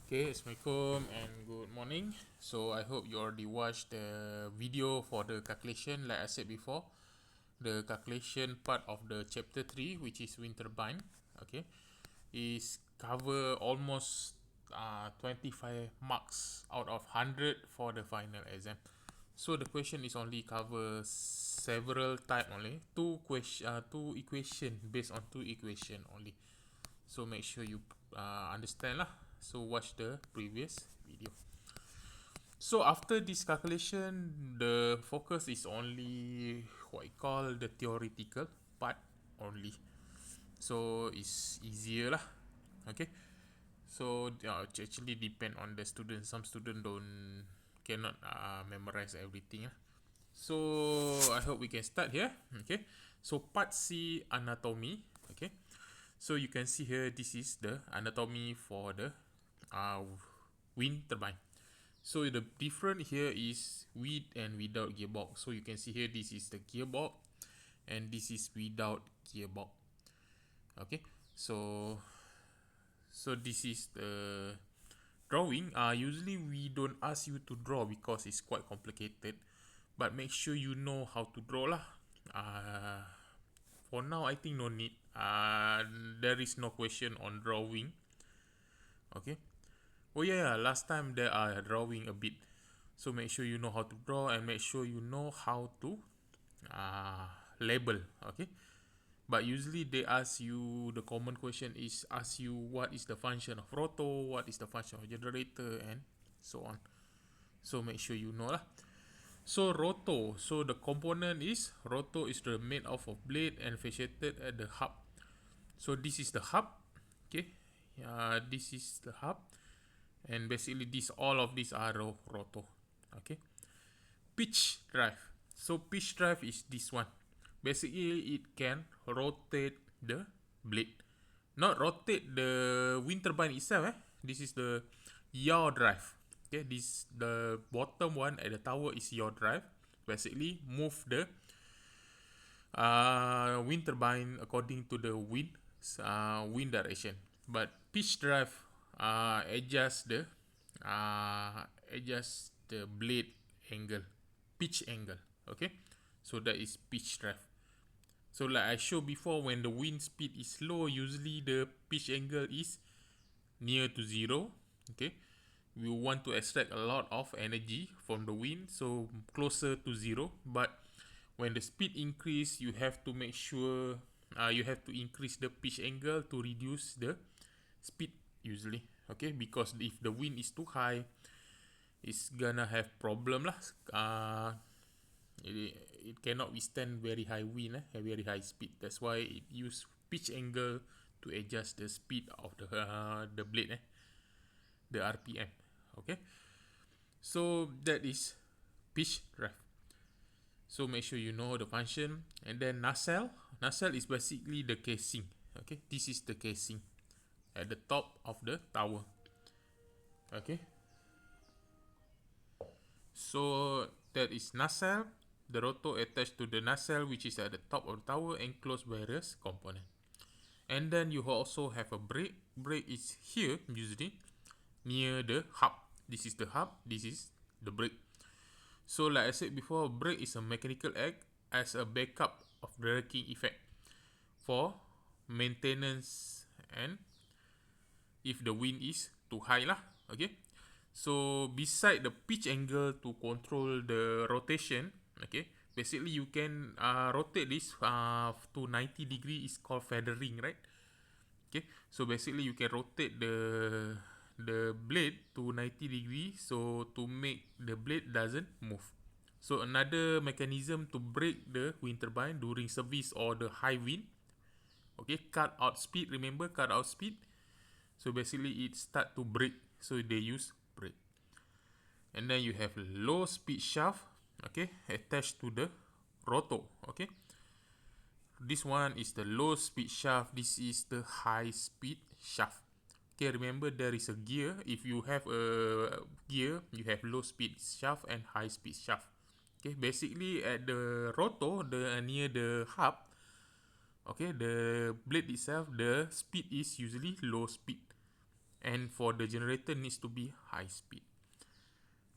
Okay, Assalamualaikum and good morning. So I hope you already watched the video for the calculation like I said before. The calculation part of the chapter 3, which is wind turbine, okay, is cover almost 25 marks out of 100 for the final exam. So the question is only cover several type only, two equation based on two equation only. So make sure you understand lah. So watch the previous video. So after this calculation, the focus is only what I call the theoretical part only. So it's easier lah. Okay. So it actually depend on the student. Some student don't cannot memorize everything lah. So I hope we can start here. Okay. So part C, anatomy. Okay. So you can see here, this is the anatomy for the uh, wind turbine. So the difference here is with and without gearbox. So you can see here, this is the gearbox and this is without gearbox. Okay, so this is the drawing. Usually we don't ask you to draw because it's quite complicated, but make sure you know how to draw lah. For now I think no need. There is no question on drawing. Okay. Oh yeah, last time there are drawing a bit. So make sure you know how to draw and make sure you know how to label. Okay. But usually they ask you, the common question is ask you what is the function of rotor, what is the function of generator, and so on. So make sure you know lah. So rotor, so the component is rotor is the made of blade and fixated at the hub. So this is the hub. Okay, this is the hub, and basically this all of these are rotor. Okay, pitch drive. So pitch drive is this one. Basically it can rotate the blade, not rotate the wind turbine itself. This is the yaw drive. Okay, this the bottom one at the tower is yaw drive. Basically move the wind turbine according to the wind direction. But pitch drive adjust the blade angle, pitch angle. Okay, so that is pitch drive. So like I showed before, when the wind speed is low, usually the pitch angle is near to zero. Okay, we want to extract a lot of energy from the wind, so closer to zero. But when the speed increase, you have to make sure you have to increase the pitch angle to reduce the speed usually. Okay, because if the wind is too high, it's gonna have problem lah. It cannot withstand very high wind, very high speed. That's why it use pitch angle to adjust the speed of the blade, the RPM. Okay, so that is pitch drive. So make sure you know the function. And then nacelle. Nacelle is basically the casing. Okay, this is the casing at the top of the tower. Okay, so that is nacelle. The rotor attached to the nacelle, which is at the top of the tower, enclosed by various component. And then you also have a brake. Brake is here usually near the hub. This is the hub. This is the brake. So like I said before, brake is a mechanical act as a backup of braking effect for maintenance and if the wind is too high lah. Okay, so beside the pitch angle to control the rotation, okay, basically you can rotate this to 90 degree, is called feathering, right? Okay, so basically you can rotate the blade to 90 degree, so to make the blade doesn't move. So another mechanism to brake the wind turbine during service or the high wind. Okay, cut out speed. Remember, cut out speed. So basically it start to brake, so they use brake. And then you have low speed shaft, okay, attached to the rotor. Okay, this one is the low speed shaft. This is the high speed shaft. Okay, remember there is a gear. If you have a gear, you have low speed shaft and high speed shaft. Okay, basically at the rotor, the near the hub, okay, the blade itself, the speed is usually low speed. and for the generator needs to be high speed.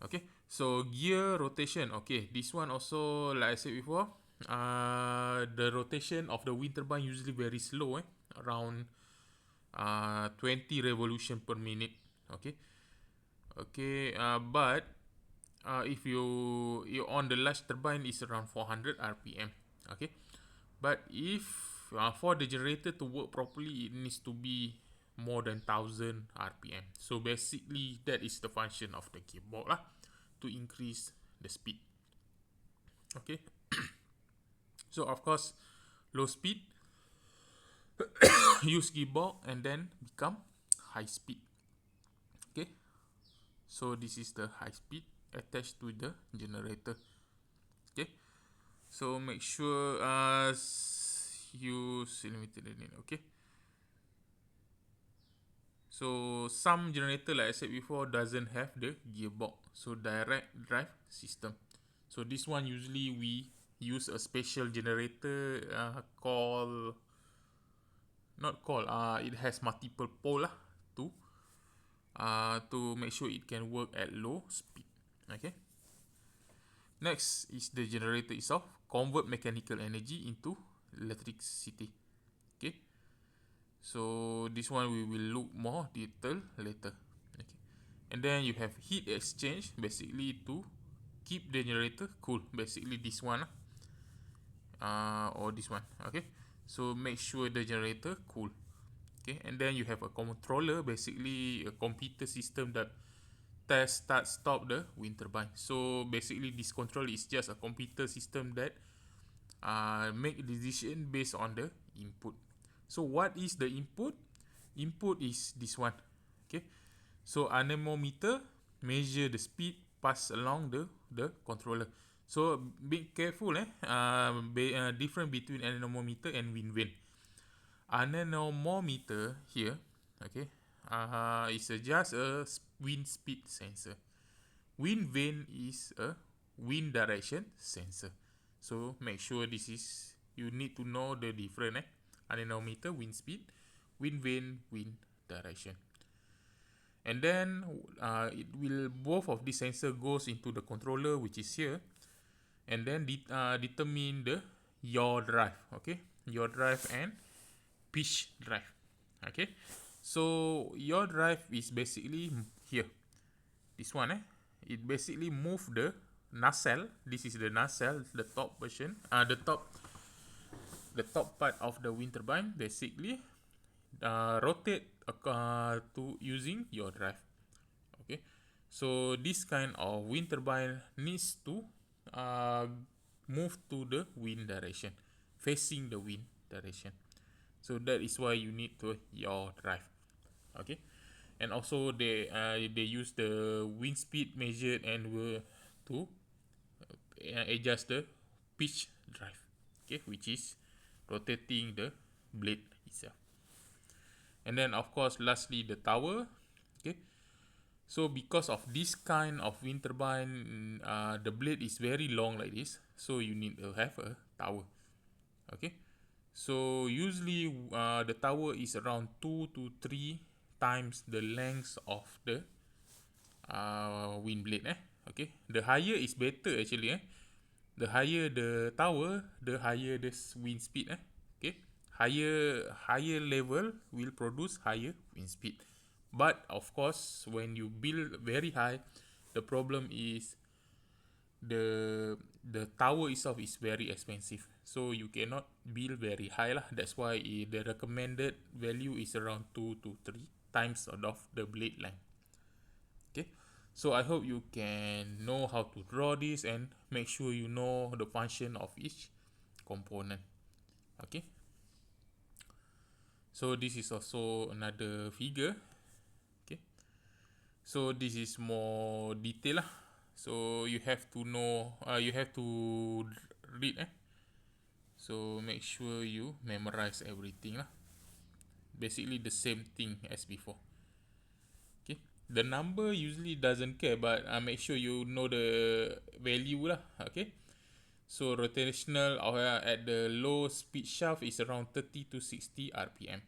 Okay, so gear rotation. Okay, this one also, like I said before, the rotation of the wind turbine usually very slow, around 20 revolution per minute. Okay, but if you on the large turbine is around 400 rpm. Okay, but if for the generator to work properly, it needs to be more than 1000 rpm. So basically that is the function of the gearbox lah, to increase the speed. Okay, so of course low speed use gearbox and then become high speed. Okay, so this is the high speed attached to the generator. Okay, so make sure use limited. Okay, so some generator, like I said before, doesn't have the gearbox, so direct drive system. So this one usually we use a special generator called, not called, it has multiple pole lah, to make sure it can work at low speed. Okay, next is the generator itself, convert mechanical energy into electricity. Okay, so this one we will look more detail later. Okay, and then you have heat exchange, basically to keep the generator cool, basically this one or this one. Okay, so make sure the generator cool. Okay, and then you have a controller, basically a computer system that test, start, stop the wind turbine. So basically this control is just a computer system that make a decision based on the input. So what is the input? Input is this one. Okay, so anemometer measure the speed pass along the controller. So be careful, different between anemometer and wind vane. Anemometer here, okay, is just a wind speed sensor. Wind vane is a wind direction sensor. So make sure this is, you need to know the different, anemometer wind speed, wind vane wind direction. And then it will, both of these sensor goes into the controller, which is here, and then determine the yaw drive. Okay, yaw drive and pitch drive. Okay, so yaw drive is basically here, this one, it basically move the nacelle. This is the nacelle, the top version, the top part of the wind turbine, basically rotate to using yaw drive. Okay, so this kind of wind turbine needs to move to the wind direction, facing the wind direction. So that is why you need to yaw drive. Okay, and also they use the wind speed measured and will to adjust the pitch drive. Okay, which is rotating the blade itself. And then of course lastly the tower. Okay, so because of this kind of wind turbine, the blade is very long like this, so you need to have a tower. Okay, so usually the tower is around 2 to 3 times the length of the wind blade. Okay, the higher is better actually. The higher the tower, the higher the wind speed. Okay, higher level will produce higher wind speed. But of course, when you build very high, the problem is the tower itself is very expensive, so you cannot build very high lah. That's why the recommended value is around 2 to 3 times of the blade length. Okay, so I hope you can know how to draw this and make sure you know the function of each component. Okay, so this is also another figure. Okay, so this is more detail lah. So you have to know, you have to read. So make sure you memorize everything lah. Basically the same thing as before. Okay, the number usually doesn't care, but make sure you know the value lah. Okay, so rotational at the low speed shaft is around 30 to 60 rpm,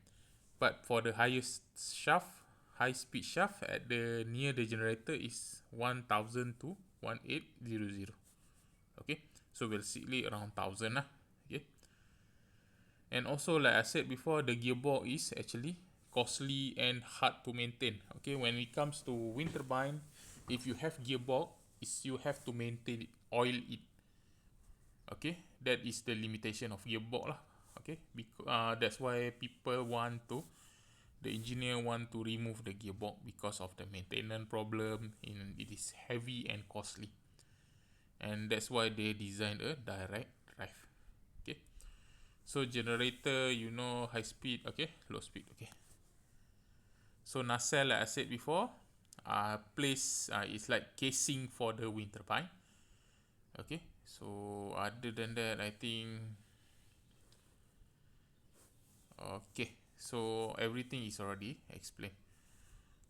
but for the highest shaft, high speed shaft at the near the generator is 1000 to 1800. Okay, so basically around 1000 lah. Okay, and also like I said before, the gearbox is actually costly and hard to maintain. Okay, when it comes to wind turbine, if you have gearbox, is you have to maintain it, oil it. Okay, that is the limitation of gearbox lah. Okay, because that's why people want to, the engineer want to remove the gearbox because of the maintenance problem. It is heavy and costly, and that's why they designed a direct drive. Okay, so generator, you know, high speed, okay, low speed. Okay, so nacelle, like I said before, place is like casing for the wind turbine. Okay, so other than that, I think okay, so everything is already explained.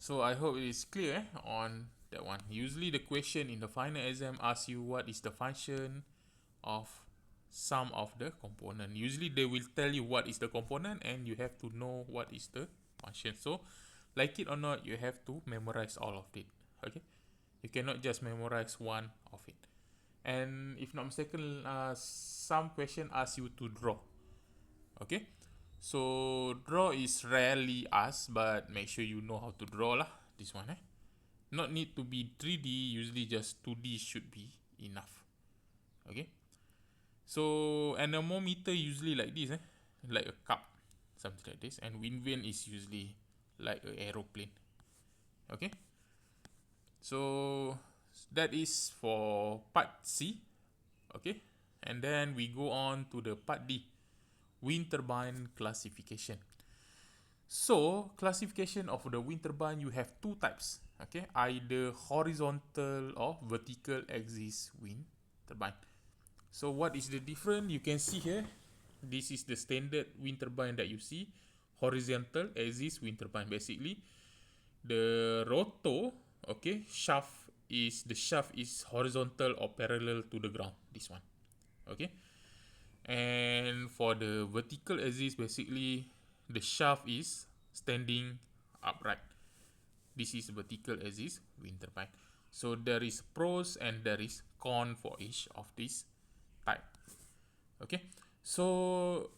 So I hope it is clear on that one. Usually the question in the final exam asks you what is the function of some of the component. Usually they will tell you what is the component and you have to know what is the function. So like it or not, you have to memorize all of it. Okay, you cannot just memorize one of it. And if not mistaken, some question ask you to draw. Okay, so draw is rarely asked, but make sure you know how to draw lah. This one, not need to be 3D. Usually just 2D should be enough. Okay, so anemometer usually like this, like a cup, something like this, and wind vane is usually like an aeroplane. Okay, so that is for part C. Okay, and then we go on to the part D, wind turbine classification. So classification of the wind turbine, you have two types. Okay, either horizontal or vertical axis wind turbine. So what is the difference? You can see here, this is the standard wind turbine that you see, horizontal axis wind turbine. Basically, the rotor, okay, shaft is horizontal or parallel to the ground. This one, okay. And for the vertical axis, basically the shaft is standing upright. This is vertical axis wind turbine. So there is pros and there is con for each of these type. Okay, so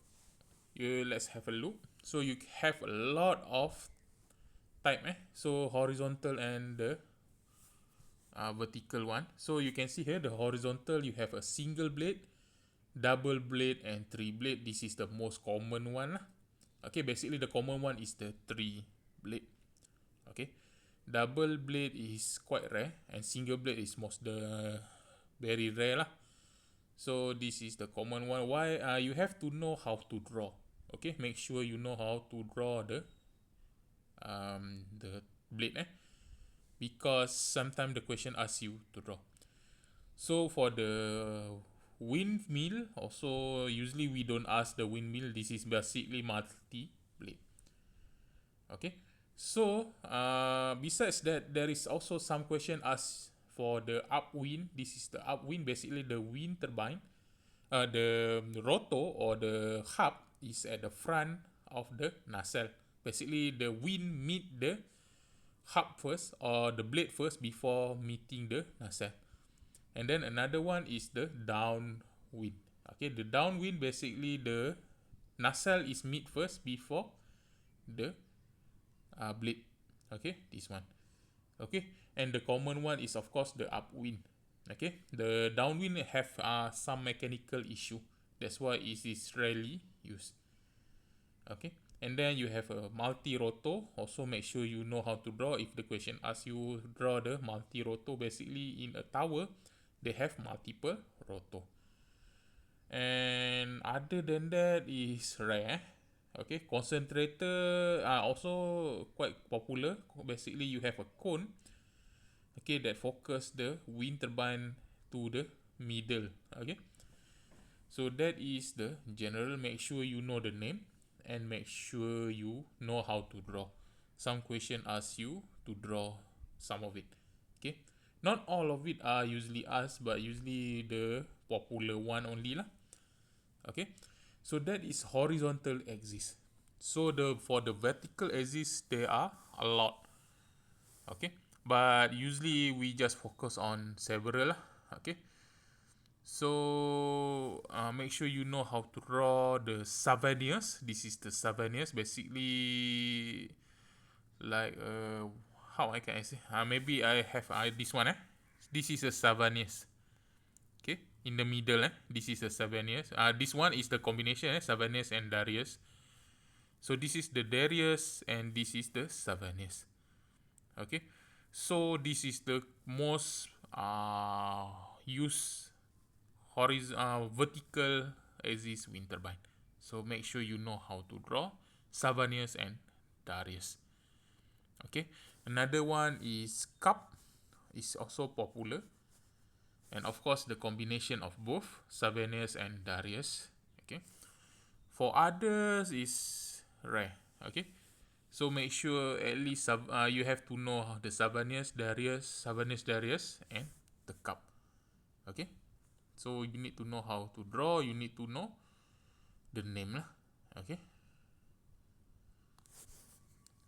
let's have a look. So you have a lot of type, so horizontal and the vertical one. So you can see here, the horizontal, you have a single blade, double blade, and three blade. This is the most common one. Okay, basically the common one is the three blade. Okay, double blade is quite rare, and single blade is very rare lah. So this is the common one. Why? You have to know how to draw. Okay, make sure you know how to draw the blade, because sometimes the question asks you to draw. So for the windmill, also usually we don't ask the windmill. This is basically multi blade. Okay, so besides that, there is also some question asked for the upwind. This is the upwind, basically the wind turbine. The rotor or the hub is at the front of the nacelle. Basically, the wind meet the hub first or the blade first before meeting the nacelle. And then another one is the downwind. Okay, the downwind, basically the nacelle is meet first before the blade. Okay, this one. Okay, and the common one is of course the upwind. Okay, the downwind have some mechanical issue. That's why it is rarely used. Okay, and then you have a multi-rotor. Also make sure you know how to draw. If the question asks you draw the multi-rotor, basically in a tower, they have multiple rotor. And other than that is rare. Okay, concentrator are also quite popular. Basically, you have a cone, okay, that focus the wind turbine to the middle. Okay, so that is the general. Make sure you know the name and make sure you know how to draw. Some question ask you to draw some of it. Okay, not all of it are usually asked, but usually the popular one only lah. Okay, so that is horizontal axis. So for the vertical axis, there are a lot. Okay, but usually we just focus on several lah. Okay, so make sure you know how to draw the souvenirs. This is the souvenirs, basically like how I can say, maybe I have this one. This is a souvenirs. Okay, in the middle, this is a souvenirs. This one is the combination, souvenirs and Darius. So this is the Darius and this is the souvenirs. Okay, so this is the most used vertical axis wind turbine. So make sure you know how to draw souvenirs and Darius. Okay, another one is cup, is also popular, and of course the combination of both souvenirs and Darius. Okay, for others is rare. Okay, so make sure at least you have to know the souvenirs Darius, and the cup. Okay, so you need to know how to draw, you need to know the name lah. Okay,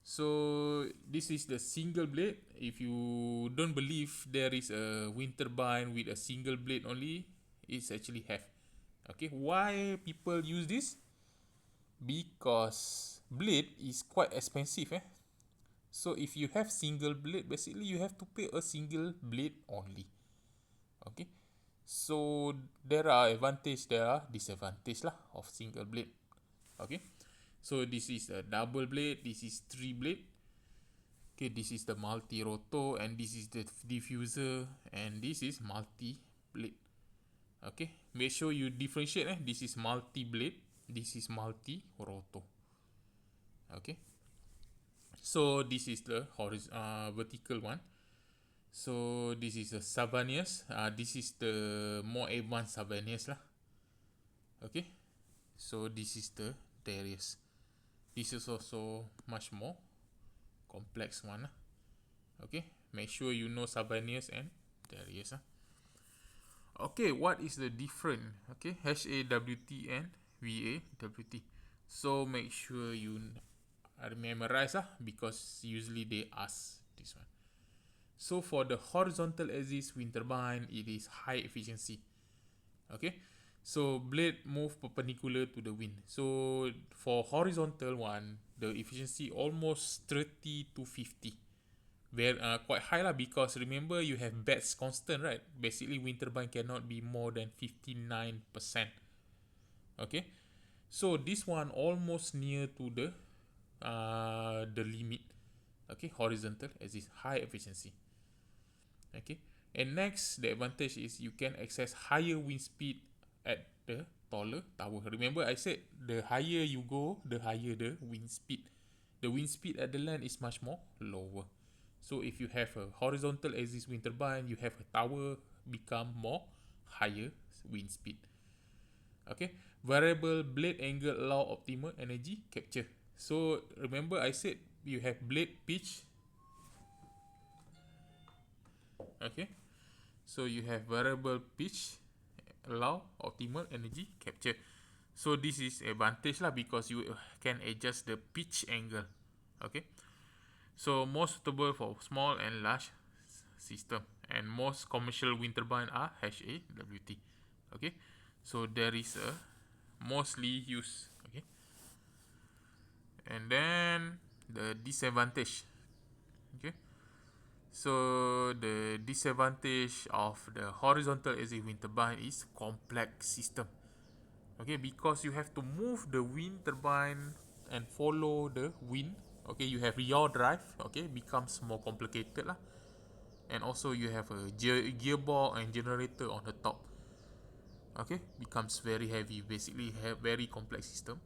so this is the single blade. If you don't believe there is a wind turbine with a single blade only, it's actually have. Okay, why people use this? Because blade is quite expensive. So if you have single blade, basically you have to pay a single blade only. Okay, so there are advantage, there are disadvantage lah of single blade. Okay, so this is a double blade, this is three blade. Okay, this is the multi rotor, and this is the diffuser, and this is multi blade. Okay, make sure you differentiate. This is multi blade, this is multi rotor. Okay, so this is the vertical one. So this is the souvenirs. This is the more advanced souvenirs lah. Okay, so this is the Darius. This is also much more complex one. Okay, make sure you know souvenirs and Darius. Okay, what is the difference? Okay, HAWT and VAWT. So make sure you memorize because usually they ask this one. So for the horizontal axis wind turbine, it is high efficiency. Okay, so blade move perpendicular to the wind. So for horizontal one, the efficiency almost 30 to 50. Very quite high lah, because remember you have beds constant, right? Basically wind turbine cannot be more than 59%. Okay, so this one almost near to the limit. Okay, horizontal as is high efficiency. Okay, and next the advantage is you can access higher wind speed at the taller tower. Remember I said the higher you go, the higher the wind speed. The wind speed at the land is much more lower. So if you have a horizontal axis wind turbine, you have a tower, become more higher wind speed. Okay, variable blade angle allow optimal energy capture. So remember I said you have blade pitch. Okay, so you have variable pitch allow optimal energy capture. So this is advantage lah, because you can adjust the pitch angle. Okay, so most suitable for small and large system, and most commercial wind turbine are HAWT. Okay, so there is a mostly used. Okay, and then the disadvantage. Okay, so the disadvantage of the horizontal axis wind turbine is complex system. Okay, because you have to move the wind turbine and follow the wind. Okay, you have yaw drive. Okay, becomes more complicated lah. And also you have a gearbox and generator on the top. Okay, becomes very heavy. Basically, have very complex system.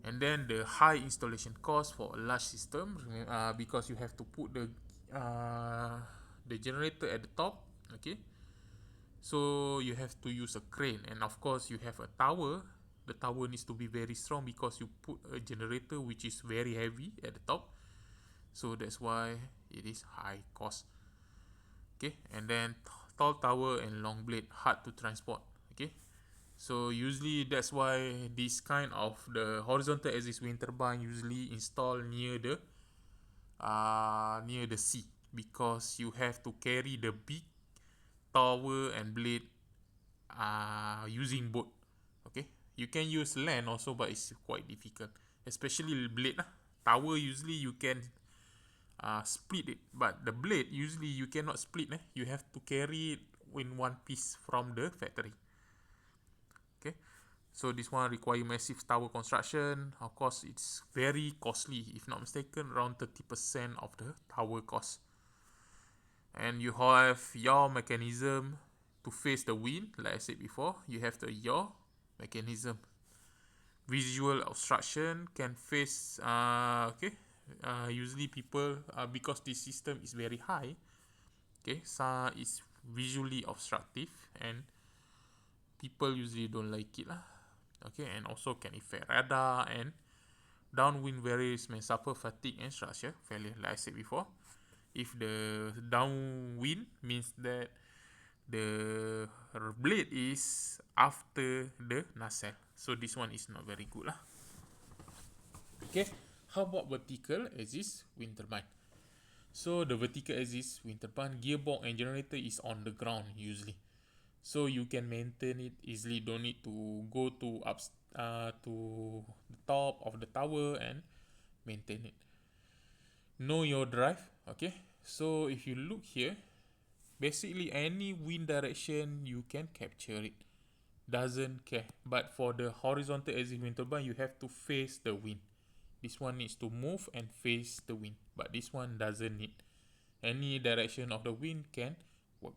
And then the high installation cost for a large system, because you have to put the generator at the top. Okay, so you have to use a crane, and of course you have a tower. The tower needs to be very strong because you put a generator which is very heavy at the top. So that's why it is high cost. Okay, and then tall tower and long blade hard to transport. Okay, so usually that's why this kind of the horizontal axis wind turbine usually installed near the sea. because you have to carry the big tower and blade using boat. Okay, you can use land also, but it's quite difficult, especially the blade lah. Tower usually you can split it, but the blade usually you cannot split. You have to carry it in one piece from the factory. Okay, so this one require massive tower construction. Of course, it's very costly. If not mistaken, around 30% of the tower cost. And you have yaw mechanism to face the wind. Like I said before, you have the yaw mechanism. Visual obstruction can face usually people because this system is very high, okay, so it's visually obstructive and people usually don't like it lah. Okay, and also can affect radar, and downwind barriers may suffer fatigue and structure failure. Like I said before, if the downwind means that the blade is after the nacelle, so this one is not very good lah. Okay, how about vertical axis wind turbine? So the vertical axis wind turbine gearbox and generator is on the ground usually, so you can maintain it easily. Don't need to go to the top of the tower and maintain it. Know your drive. Okay, so if you look here, basically any wind direction you can capture it, doesn't care. But for the horizontal axis wind turbine, you have to face the wind. This one needs to move and face the wind, but this one doesn't need. Any direction of the wind can work.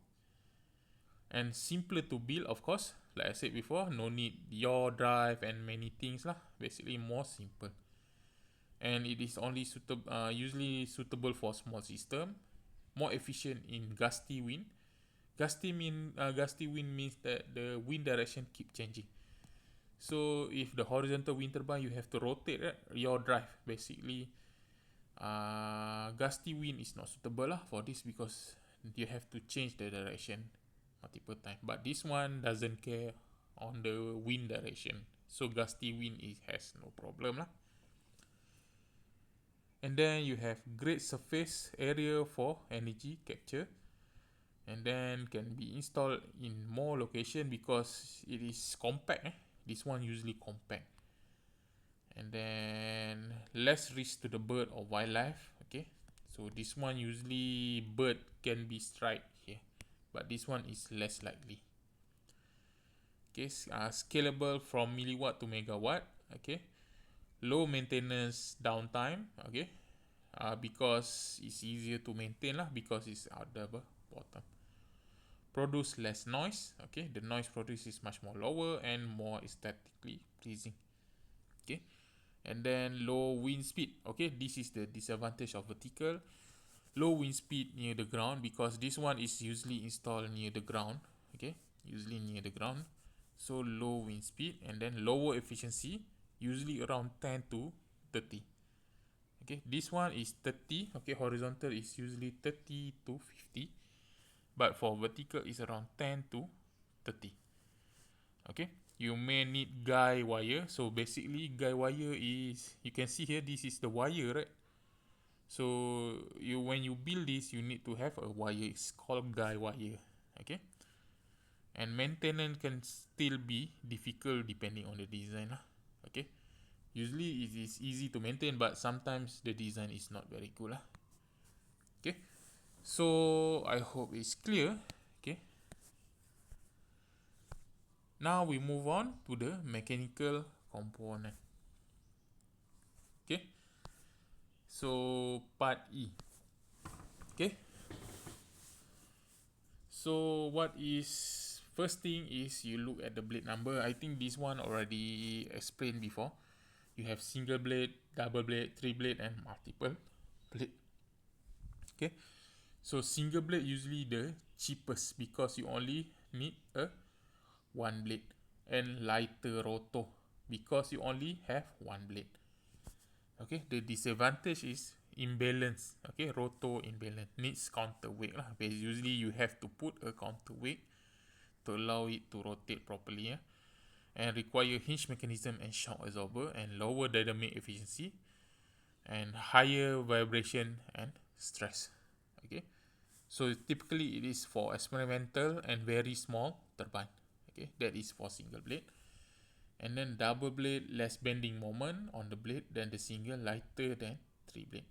And simpler to build, of course. Like I said before, no need yaw drive and many things lah. Basically more simple. And it is only usually suitable for small system. More efficient in gusty wind. Gusty wind means that the wind direction keep changing. So if the horizontal wind turbine, you have to rotate your drive. Basically, gusty wind is not suitable lah for this because you have to change the direction multiple times. But this one doesn't care on the wind direction, so gusty wind has no problem lah. And then you have great surface area for energy capture, and then can be installed in more location because it is compact. This one usually compact. And then less risk to the bird or wildlife. Okay, so this one usually bird can be strike here, but this one is less likely. Okay, scalable from milliwatt to megawatt. Okay, low maintenance downtime. Okay, because it's easier to maintain lah, because it's at the bottom. Produce less noise. Okay, the noise produced is much more lower and more aesthetically pleasing. Okay, and then low wind speed. Okay, this is the disadvantage of vertical. Low wind speed near the ground, because this one is usually installed near the ground. Okay, usually near the ground, so low wind speed. And then lower efficiency, usually around 10 to 30. Okay, this one is 30. Okay, horizontal is usually 30 to 50, but for vertical is around 10 to 30. Okay, you may need guy wire. So basically guy wire is, you can see here, this is the wire, right? So when you build this, you need to have a wire. It's called guy wire. Okay, and maintenance can still be difficult depending on the design lah. Okay, usually it is easy to maintain, but sometimes the design is not very good lah. Okay, so I hope it's clear. Okay, now we move on to the mechanical component. Okay, so part E. Okay, so what is, first thing is you look at the blade number. I think this one already explained before. You have single blade, double blade, three blade, and multiple blade. Okay, so single blade usually the cheapest because you only need a one blade, and lighter rotor because you only have one blade. Okay, the disadvantage is imbalance. Okay, rotor imbalance, needs counterweight lah. Usually you have to put a counterweight to allow it to rotate properly, and require hinge mechanism and shock absorber, and lower dynamic efficiency, and higher vibration and stress. Okay, so typically it is for experimental and very small turbine. Okay, that is for single blade. And then double blade, less bending moment on the blade than the single, lighter than three blade.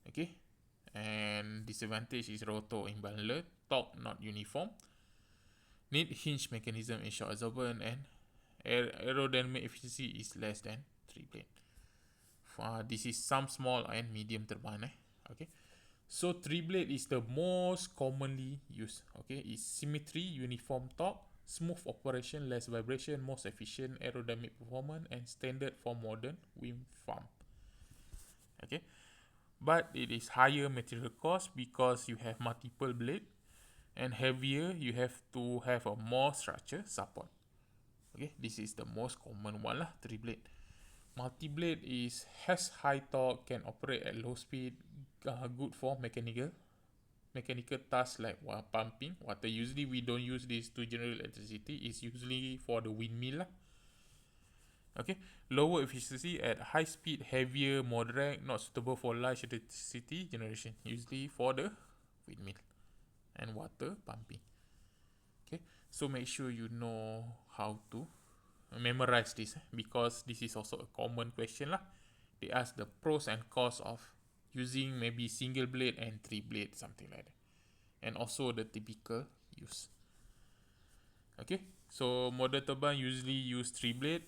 Okay, and disadvantage is rotor imbalance, torque not uniform, need hinge mechanism in shock absorbent, and aerodynamic efficiency is less than three blade. This is some small and medium turbine. Okay, so three blade is the most commonly used. Okay, it's symmetry, uniform torque, smooth operation, less vibration, most efficient aerodynamic performance, and standard for modern wind farm. Okay, but it is higher material cost because you have multiple blade, and heavier, you have to have a more structure support. Okay, this is the most common one lah, three blade. Multi-blade has high torque, can operate at low speed, good for mechanical tasks like pumping water. Usually we don't use this to generate electricity. It's usually for the windmill lah. Okay, lower efficiency at high speed, heavier, more drag, not suitable for large electricity generation. Usually for the windmill and water pumping. Okay, so make sure you know how to memorize this because this is also a common question lah. They ask the pros and cons of using maybe single blade and three blade, something like that, and also the typical use. Okay, so modern turbine usually use three blade.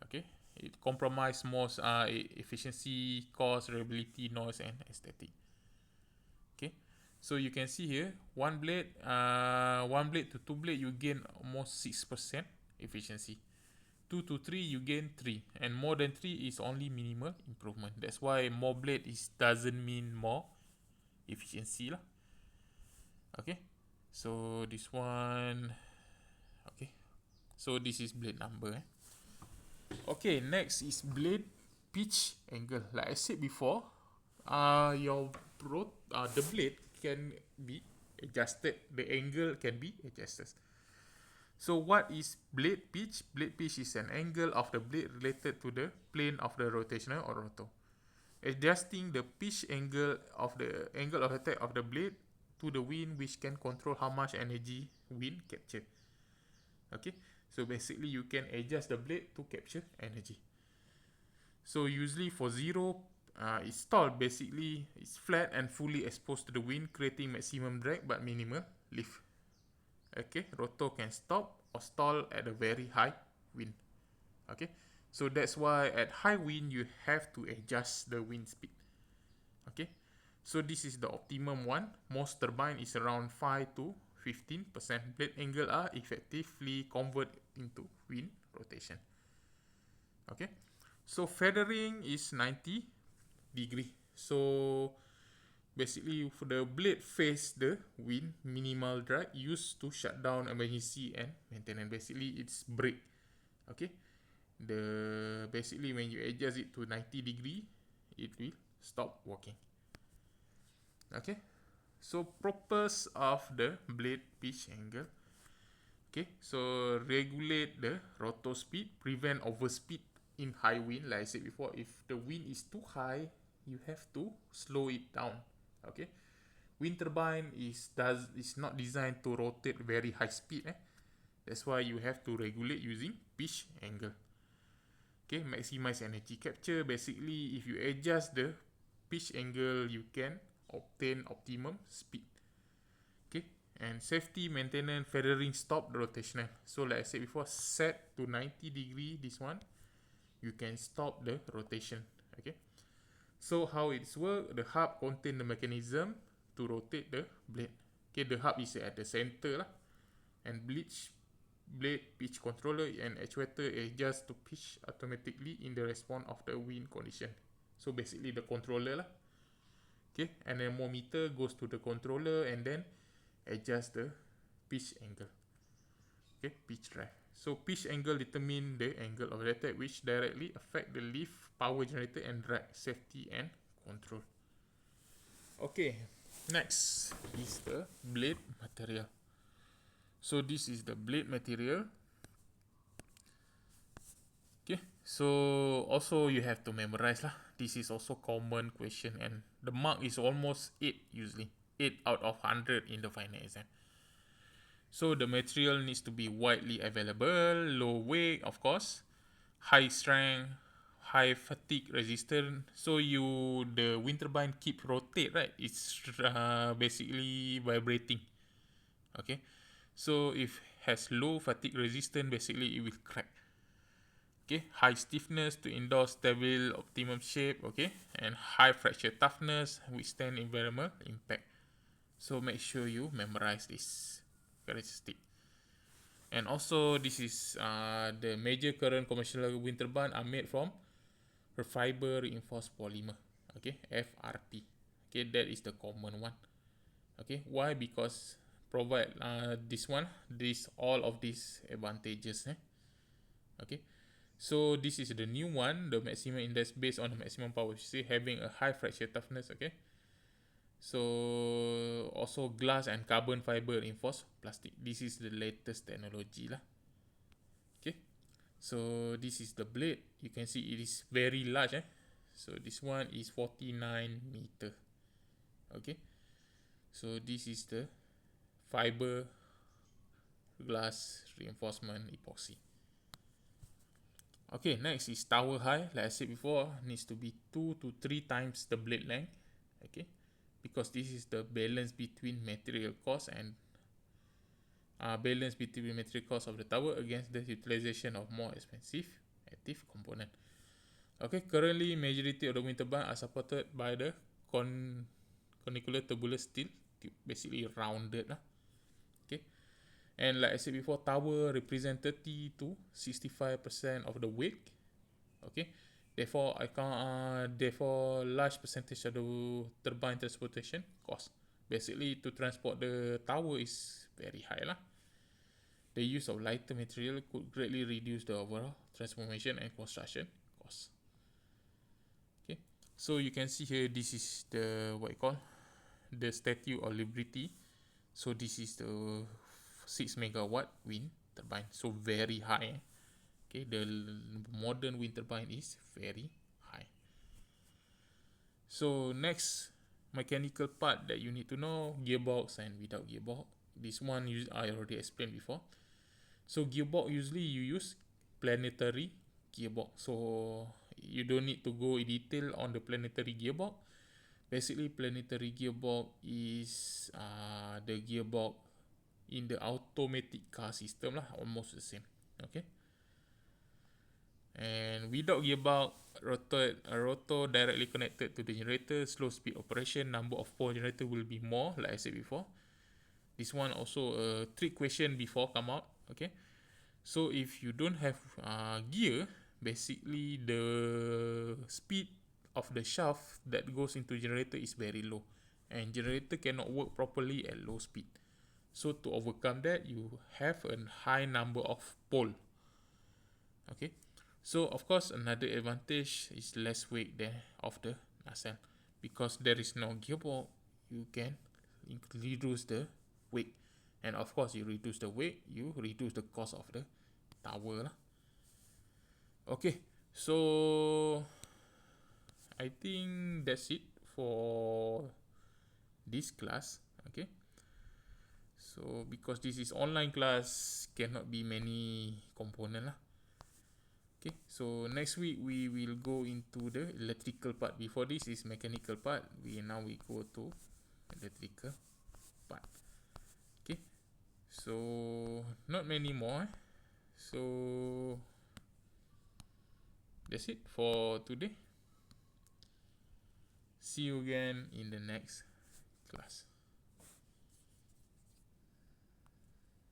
Okay, it compromise most efficiency, cost, reliability, noise, and aesthetic. Okay, so you can see here one blade to two blade you gain almost 6% efficiency. 2 to 3 you gain 3, and more than 3 is only minimal improvement. That's why more blade doesn't mean more efficiency lah. Okay, so this one. Okay, so this is blade number. Okay, next is blade pitch angle. Like I said before, the blade can be adjusted. The angle can be adjusted. So what is blade pitch? Blade pitch is an angle of the blade related to the plane of the rotational or rotor. Adjusting the pitch angle of the attack of the blade to the wind, which can control how much energy wind capture. Okay, so basically you can adjust the blade to capture energy. So usually for zero, it's stalled. Basically, it's flat and fully exposed to the wind, creating maximum drag but minimal lift. Okay, rotor can stop or stall at a very high wind. Okay, so that's why at high wind you have to adjust the wind speed. Okay, so this is the optimum one. Most turbine is around 5 to 15% blade angle are effectively converted into wind rotation. Okay, so feathering is 90 degree. So basically, for the blade face the wind, minimal drag used to shut down emergency and maintenance. Basically, it's brake. Okay, basically when you adjust it to 90 degree, it will stop working. Okay, so purpose of the blade pitch angle. Okay, so regulate the rotor speed, prevent overspeed in high wind. Like I said before, if the wind is too high, you have to slow it down. Okay, wind turbine is not designed to rotate very high speed. That's why you have to regulate using pitch angle. Okay, maximize energy capture. Basically, if you adjust the pitch angle, you can obtain optimum speed. Okay, and safety, maintenance, feathering, stop the rotational. So like I said before, set to 90 degree. This one, you can stop the rotation. Okay. So how it's work, the hub contain the mechanism to rotate the blade. Okay, the hub is at the center lah. And blade pitch controller and actuator adjust to pitch automatically in the response of the wind condition. So basically the controller lah. Okay, and anemometer goes to the controller and then adjust the pitch angle. Okay, pitch drive. So pitch angle determine the angle of the attack, which directly affect the lift, power generator, and drag, safety, and control. Okay, next is the blade material. So this is the blade material. Okay, so also you have to memorize lah. This is also common question, and the mark is almost 8 usually. 8 out of 100 in the final exam. So the material needs to be widely available, low weight, of course, high strength, high fatigue resistance. So the wind turbine keep rotate, right? It's basically vibrating. Okay, so if has low fatigue resistance, basically it will crack. Okay, high stiffness to endure stable optimum shape. Okay, and high fracture toughness, withstand environmental impact. So make sure you memorize this characteristic. And also this is the major current commercial wind turbine are made from fiber reinforced polymer. Okay, FRP. Okay, that is the common one. Okay, why? Because provide all of these advantages. Okay, so this is the new one, the maximum index based on the maximum power efficiency, having a high fracture toughness. Okay, so also glass and carbon fiber reinforced plastic. This is the latest technology lah. Okay, so this is the blade. You can see it is very large. So this one is 49 meter. Okay, so this is the fiber glass reinforcement epoxy. Okay, next is tower high. Like I said before, needs to be 2 to 3 times the blade length. Okay, because this is the balance between material cost and balance between material cost of the tower against the utilization of more expensive active component. Okay, currently majority of the wind turbine are supported by the conicular tubular steel tube, basically rounded lah. Okay, and like I said before, tower represent 30 to 65% of the weight. Okay, therefore large percentage of the turbine transportation cost. Basically, to transport the tower is very high lah. The use of lighter material could greatly reduce the overall transformation and construction costs. Okay, so you can see here, this is the the Statue of Liberty. So this is the 6 megawatt wind turbine, so very high. Okay, the modern wind turbine is very high. So next mechanical part that you need to know, gearbox and without gearbox. This one I already explained before. So gearbox, usually you use planetary gearbox. So you don't need to go in detail on the planetary gearbox. Basically, planetary gearbox is the gearbox in the automatic car system lah, almost the same. Okay. And without gearbox, rotor directly connected to the generator, slow speed operation, number of pole generator will be more, like I said before. This one also a trick question before come out. Okay, so if you don't have gear, basically the speed of the shaft that goes into generator is very low, and generator cannot work properly at low speed. So to overcome that, you have a high number of pole. Okay, so of course another advantage is less weight there of the nacelle, because there is no gearbox. You can reduce the weight, and of course you reduce the weight, you reduce the cost of the tower lah. Okay, so I think that's it for this class. Okay, so because this is online class, cannot be many component lah. Okay, so next week we will go into the electrical part. Before this is mechanical part, we go to electrical part. Okay, so not many more. So that's it for today. See you again in the next class.